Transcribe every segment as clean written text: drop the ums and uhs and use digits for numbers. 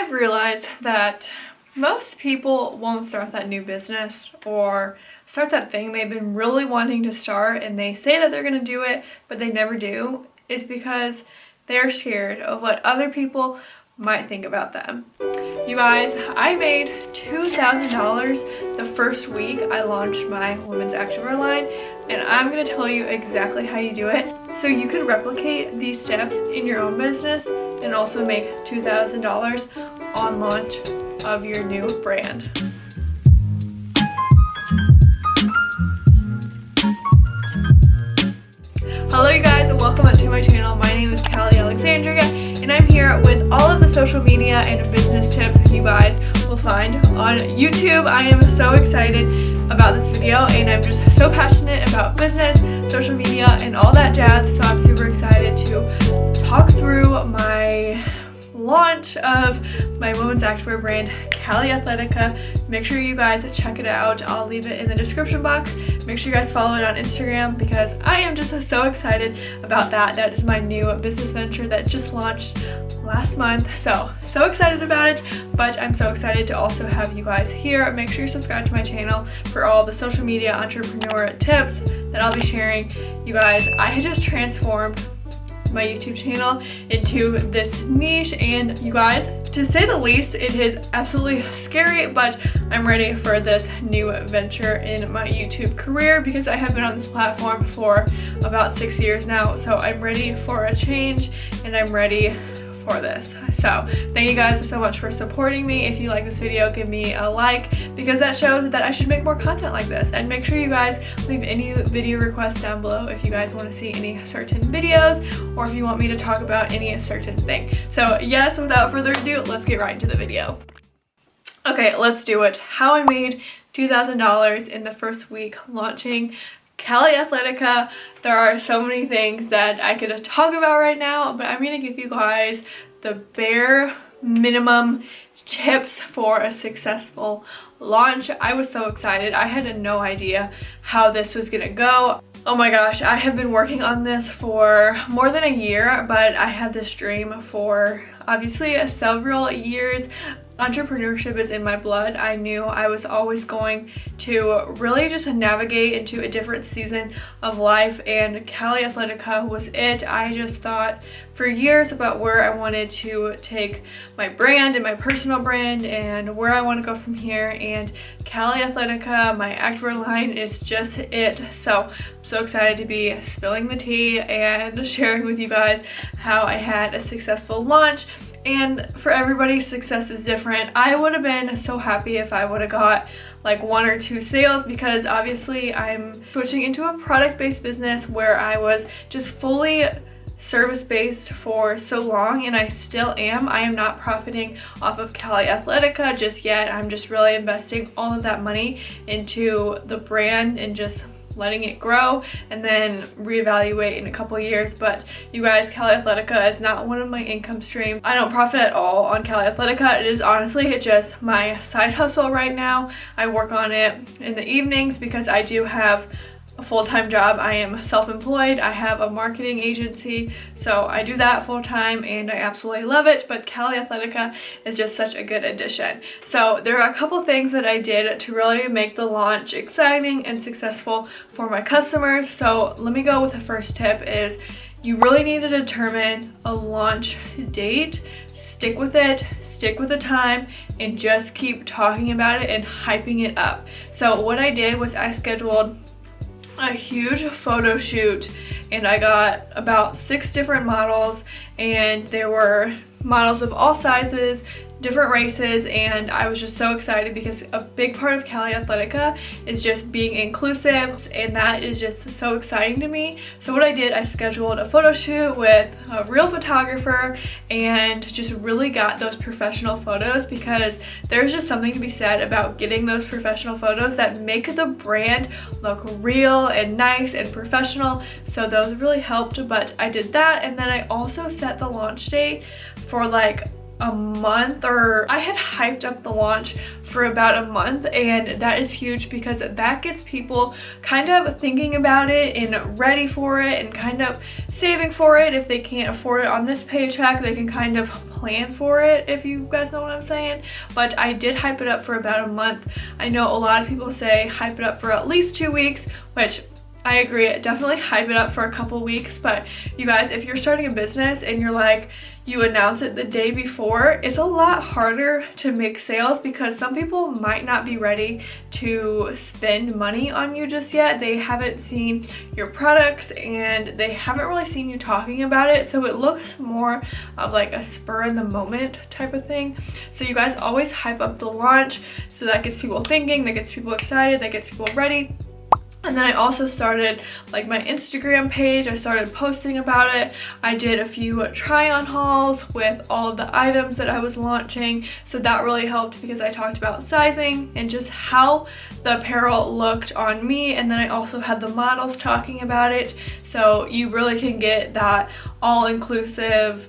I've realized that most people won't start that new business or start that thing they've been really wanting to start, and they say that they're going to do it, but they never do. It's because they're scared of what other people might think about them. You guys, I made $2,000 the first week I launched my women's activewear line, and I'm going to tell you exactly how you do it so you can replicate these steps in your own business and also make $2,000 on launch of your new brand. Hello you guys, and welcome to my channel. My name is Kali.alexandria, and I'm here with all of the social media and business tips you guys will find on YouTube. I am so excited about this video, and I'm just so passionate about business, social media, and all that jazz, so I'm super excited to talk through my launch of my women's activewear brand, Kali Athletica. Make sure you guys check it out. I'll leave it in the description box. Make sure you guys follow it on Instagram because I am just so excited about that. That is my new business venture that just launched last month. So excited about it, but I'm so excited to also have you guys here. Make sure you subscribe to my channel for all the social media entrepreneur tips that I'll be sharing. You guys, I had just transformed my YouTube channel into this niche, and you guys, to say the least, it is absolutely scary, but I'm ready for this new venture in my YouTube career because I have been on this platform for about 6 years now. So I'm ready for a change, and I'm ready for this. So thank you guys so much for supporting me. If you like this video, give me a like because that shows that I should make more content like this. And make sure you guys leave any video requests down below if you guys want to see any certain videos or if you want me to talk about any certain thing. So yes, without further ado, let's get right into the video. Okay, let's do it. How I made $2,000 in the first week launching Kali Athletica. There are so many things that I could talk about right now, but I'm going to give you guys the bare minimum tips for a successful launch. I was so excited. I had no idea how this was going to go. Oh my gosh, I have been working on this for more than a year, but I had this dream for obviously several years. Entrepreneurship is in my blood. I knew I was always going to really just navigate into a different season of life, and Kali Athletica was it. I just thought for years about where I wanted to take my brand and my personal brand and where I want to go from here, and Kali Athletica, my activewear line, is just it. So I'm so excited to be spilling the tea and sharing with you guys how I had a successful launch. And for everybody, success is different. I would have been so happy if I would have got like 1 or 2 sales because obviously I'm switching into a product-based business where I was just fully service-based for so long, and I still am. I am not profiting off of Kali Athletica just yet. I'm just really investing all of that money into the brand and just letting it grow and then reevaluate in a couple years. But you guys, Kali Athletica is not one of my income streams. I don't profit at all on Kali Athletica. It is honestly just my side hustle right now. I work on it in the evenings because I do have a full-time job. I am self-employed. I have a marketing agency, so I do that full-time and I absolutely love it, but Kali Athletica is just such a good addition. So there are a couple things that I did to really make the launch exciting and successful for my customers. So let me go with the first tip is you really need to determine a launch date, stick with it, stick with the time, and just keep talking about it and hyping it up. So what I did was I scheduled a huge photo shoot, and I got about 6 different models, and there were models of all sizes, different races, and I was just so excited because a big part of Kali Athletica is just being inclusive, and that is just so exciting to me. So what I did, I scheduled a photo shoot with a real photographer and just really got those professional photos because there's just something to be said about getting those professional photos that make the brand look real and nice and professional. So those really helped, but I did that, and then I also set the launch date for like a month, or I had hyped up the launch for about a month, and that is huge because that gets people kind of thinking about it and ready for it and kind of saving for it. If they can't afford it on this paycheck, they can kind of plan for it, if you guys know what I'm saying. But I did hype it up for about a month. I know a lot of people say hype it up for at least 2 weeks, which I agree, definitely hype it up for a couple weeks. But you guys, if you're starting a business and you're like, you announce it the day before, it's a lot harder to make sales because some people might not be ready to spend money on you just yet. They haven't seen your products and they haven't really seen you talking about it. So it looks more of like a spur in the moment type of thing. So you guys always hype up the launch. So that gets people thinking, that gets people excited, that gets people ready. And then I also started like my Instagram page. I started posting about it. I did a few try-on hauls with all of the items that I was launching. So that really helped because I talked about sizing and just how the apparel looked on me. And then I also had the models talking about it. So you really can get that all-inclusive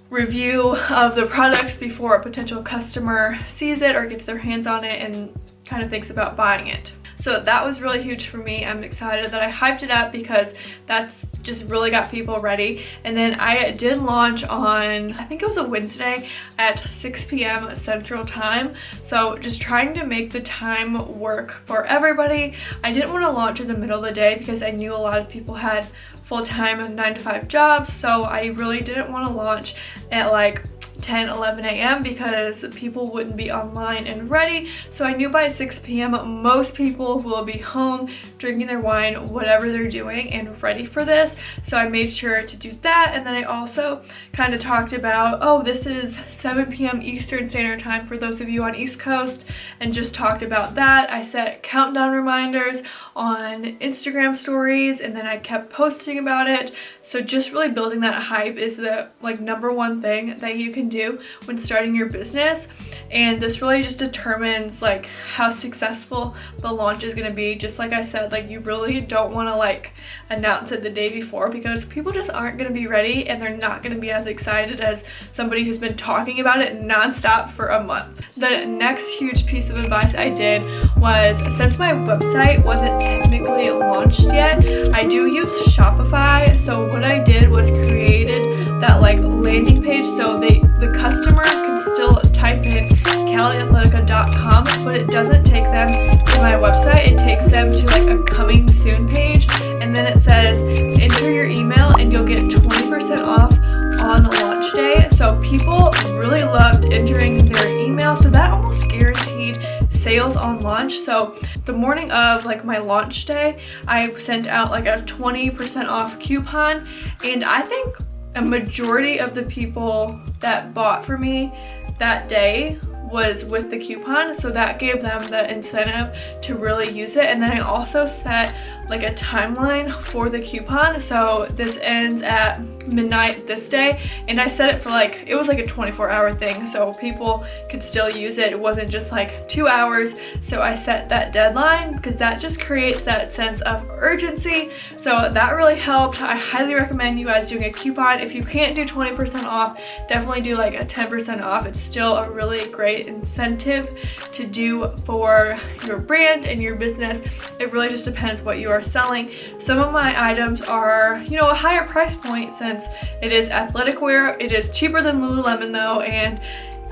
review of the products before a potential customer sees it or gets their hands on it and kind of thinks about buying it. So that was really huge for me. I'm excited that I hyped it up because that's just really got people ready. And then I did launch on, I think it was a Wednesday at 6 p.m. Central Time. So just trying to make the time work for everybody. I didn't want to launch in the middle of the day because I knew a lot of people had full-time 9-to-5 jobs. So I really didn't want to launch at like 10, 11 a.m. because people wouldn't be online and ready. So I knew by 6 p.m. most people will be home drinking their wine, whatever they're doing, and ready for this. So I made sure to do that. And then I also kind of talked about, oh, this is 7 p.m. Eastern Standard Time for those of you on East Coast, and just talked about that. I set countdown reminders on Instagram stories, and then I kept posting about it. So just really building that hype is the like #1 thing that you can do when starting your business. And this really just determines like how successful the launch is going to be. Just like I said, like you really don't want to like announce it the day before because people just aren't going to be ready and they're not going to be as excited as somebody who's been talking about it nonstop for a month. The next huge piece of advice I did was, since my website wasn't technically launched yet, I do use Shopify. So what I did was created that like landing page so the customer can still type in kali.alexandria.com, but it doesn't take them to my website. It takes them to like a coming soon page, and then it says enter your email and you'll get 20% off on the launch day. So people really loved entering their email, so that almost guaranteed sales on launch. So the morning of like my launch day, I sent out like a 20% off coupon, and I think a majority of the people that bought from me that day was with the coupon, so that gave them the incentive to really use it. And then I also set like a timeline for the coupon, so this ends at midnight this day, and I set it for like, it was like a 24-hour thing, so people could still use it. It wasn't just like 2 hours. So I set that deadline because that just creates that sense of urgency. So that really helped. I highly recommend you guys doing a coupon. If you can't do 20% off, definitely do like a 10% off. It's still a really great incentive to do for your brand and your business. It really just depends what you are selling. Some of my items are, you know, a higher price point since it is athletic wear. It is cheaper than Lululemon though, and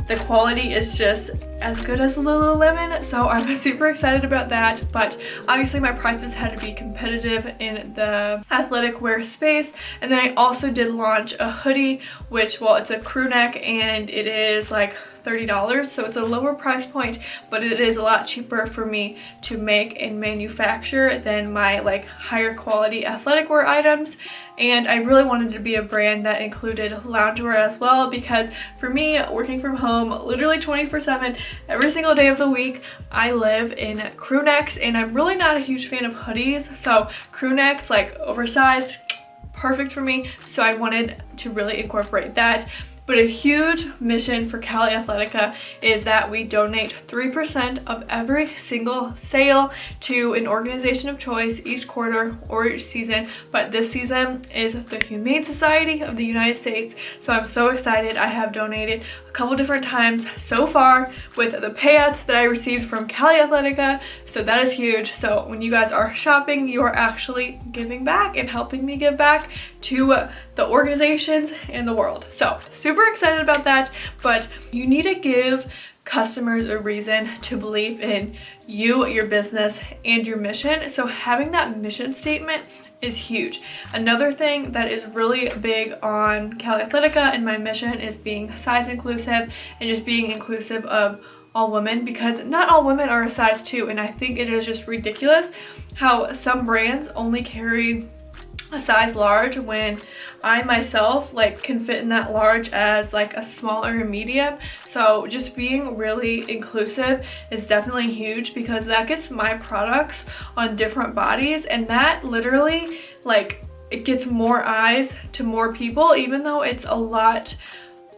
the quality is just as good as Lululemon, so I'm super excited about that. But obviously my prices had to be competitive in the athletic wear space. And then I also did launch a hoodie, which, well, it's a crew neck and it is like $30, so it's a lower price point, but it is a lot cheaper for me to make and manufacture than my like higher quality athletic wear items. And I really wanted to be a brand that included loungewear as well, because for me, working from home literally 24/7 every single day of the week, I live in crew necks, and I'm really not a huge fan of hoodies. So crew necks, like oversized, perfect for me. So I wanted to really incorporate that. But a huge mission for Kali Athletica is that we donate 3% of every single sale to an organization of choice each quarter or each season. But this season is the Humane Society of the United States. So I'm so excited. I have donated a couple different times so far with the payouts that I received from Kali Athletica. So that is huge. So when you guys are shopping, you are actually giving back and helping me give back to the organizations in the world. So super excited about that, but you need to give customers a reason to believe in you, your business, and your mission. So having that mission statement is huge. Another thing that is really big on Kali Athletica and my mission is being size inclusive and just being inclusive of all women, because not all women are a size 2, and I think it is just ridiculous how some brands only carry a size large when I myself can fit in that large as a small or a medium. So just being really inclusive is definitely huge, because that gets my products on different bodies, and that literally it gets more eyes to more people. Even though it's a lot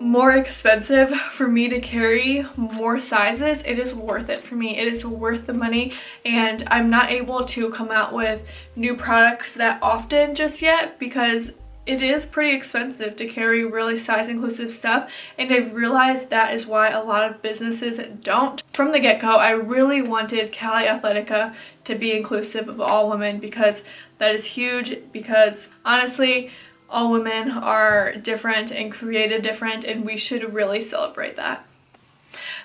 more expensive for me to carry more sizes, it is worth it for me. It is worth the money, and I'm not able to come out with new products that often just yet because it is pretty expensive to carry really size inclusive stuff, and I've realized that is why a lot of businesses don't. From the get-go, I really wanted Kali Athletica to be inclusive of all women, because that is huge, because honestly, all women are different and created different, and we should really celebrate that.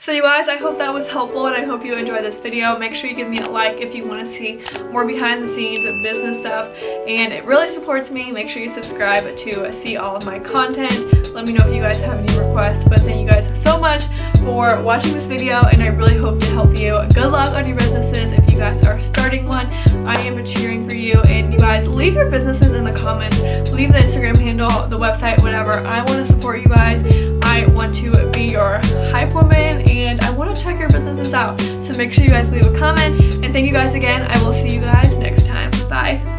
So you guys, I hope that was helpful, and I hope you enjoyed this video. Make sure you give me a like if you want to see more behind the scenes of business stuff, and it really supports me. Make sure you subscribe to see all of my content. Let me know if you guys have any requests, but thank you guys so much for watching this video, and I really hope to help you. Good luck on your businesses if you guys are starting one. I am cheering for you, and you guys leave your businesses in the comments. Leave the Instagram handle, the website, whatever. I want to support you guys. I want to be your hype woman, and I want to check your businesses out. So make sure you guys leave a comment, and thank you guys again. I will see you guys next time. Bye.